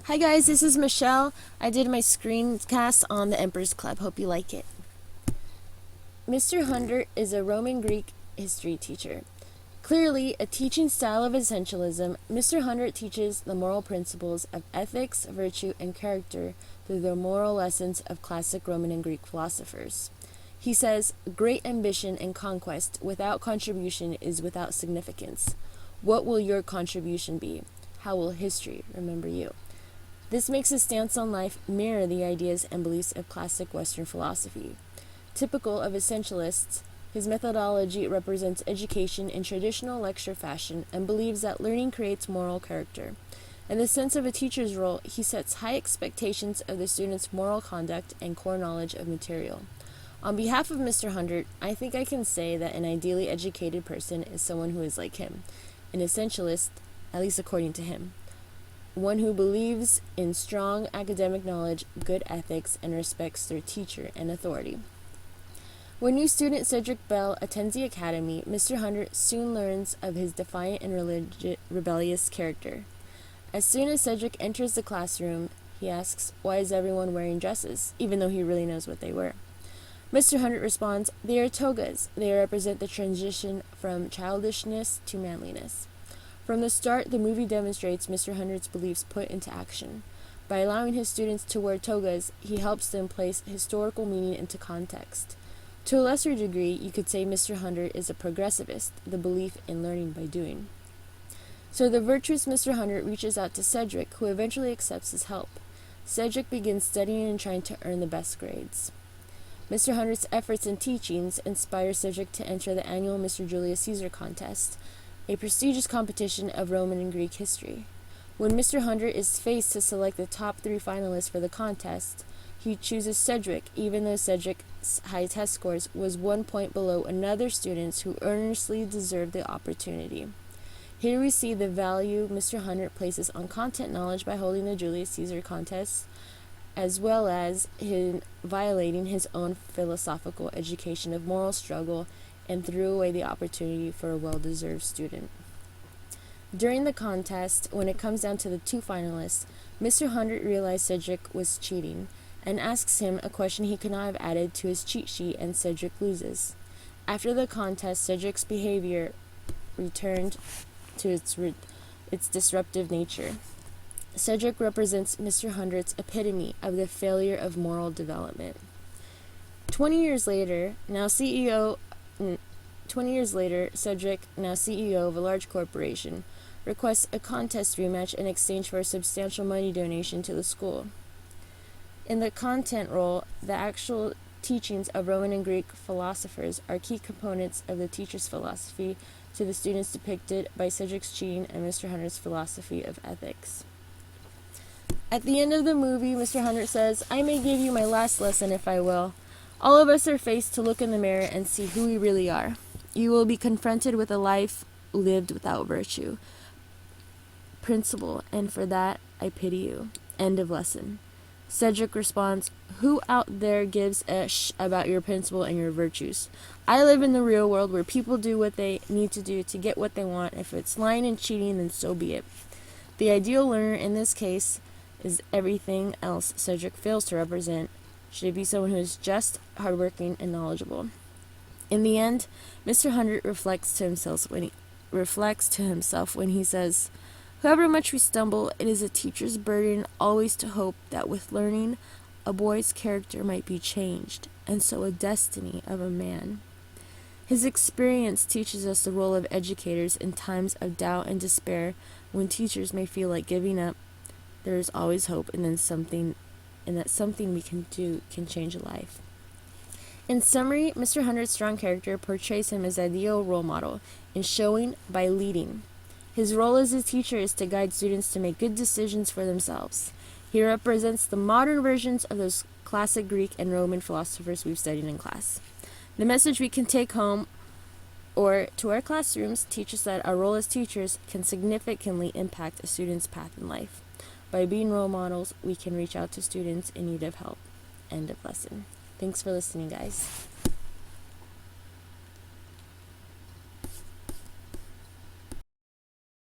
Hi guys, this is Michelle. I did my screencast on the Emperor's Club. Hope you like it. Mr. Hunter is a Roman Greek history teacher. Clearly, a teaching style of essentialism, Mr. Hunter teaches the moral principles of ethics, virtue, and character through the moral lessons of classic Roman and Greek philosophers. He says, "Great ambition and conquest without contribution is without significance. What will your contribution be? How will history remember you?" This makes his stance on life mirror the ideas and beliefs of classic Western philosophy. Typical of essentialists, his methodology represents education in traditional lecture fashion and believes that learning creates moral character. In the sense of a teacher's role, he sets high expectations of the student's moral conduct and core knowledge of material. On behalf of Mr. Hunter, I think I can say that an ideally educated person is someone who is like him, an essentialist, at least according to him. One who believes in strong academic knowledge, good ethics, and respects their teacher and authority. When new student Cedric Bell attends the academy, Mr. Hunter soon learns of his defiant and rebellious character. As soon as Cedric enters the classroom, he asks, "Why is everyone wearing dresses?" even though he really knows what they were. Mr. Hunter responds, "They are togas. They represent the transition from childishness to manliness." From the start, the movie demonstrates Mr. Hunter's beliefs put into action. By allowing his students to wear togas, he helps them place historical meaning into context. To a lesser degree, you could say Mr. Hunter is a progressivist, the belief in learning by doing. So the virtuous Mr. Hunter reaches out to Cedric, who eventually accepts his help. Cedric begins studying and trying to earn the best grades. Mr. Hunter's efforts and teachings inspire Cedric to enter the annual Mr. Julius Caesar contest, a prestigious competition of Roman and Greek history. When Mr. Hunter is faced to select the top 3 finalists for the contest, he chooses Cedric, even though Cedric's high test scores was 1 point below another students who earnestly deserved the opportunity. Here we see the value Mr. Hunter places on content knowledge by holding the Julius Caesar contest, as well as him violating his own philosophical education of moral struggle and threw away the opportunity for a well-deserved student. During the contest, when it comes down to the 2 finalists, Mr. Hunter realized Cedric was cheating and asks him a question he could not have added to his cheat sheet, and Cedric loses. After the contest, Cedric's behavior returned to its disruptive nature. Cedric represents Mr. Hunter's epitome of the failure of moral development. 20 years later, Cedric, now CEO of a large corporation, requests a contest rematch in exchange for a substantial money donation to the school. In the content role, the actual teachings of Roman and Greek philosophers are key components of the teacher's philosophy to the students depicted by Cedric's cheating and Mr. Hunter's philosophy of ethics. At the end of the movie, Mr. Hunter says, "I may give you my last lesson if I will. All of us are faced to look in the mirror and see who we really are. You will be confronted with a life lived without virtue, principle, and for that I pity you." End of lesson. Cedric responds, "Who out there gives a about your principle and your virtues? I live in the real world where people do what they need to do to get what they want. If it's lying and cheating, then so be it." The ideal learner in this case is everything else Cedric fails to represent. Should it be someone who is just, hardworking, and knowledgeable? In the end, Mr. Hunter reflects to himself when he says, "However much we stumble, it is a teacher's burden always to hope that with learning, a boy's character might be changed, and so a destiny of a man." His experience teaches us the role of educators in times of doubt and despair. When teachers may feel like giving up, there is always hope, and that something we can do can change a life. In summary, Mr. Hunter's strong character portrays him as an ideal role model in showing by leading. His role as a teacher is to guide students to make good decisions for themselves. He represents the modern versions of those classic Greek and Roman philosophers we've studied in class. The message we can take home or to our classrooms teaches that our role as teachers can significantly impact a student's path in life. By being role models, we can reach out to students in need of help. End of lesson. Thanks for listening, guys.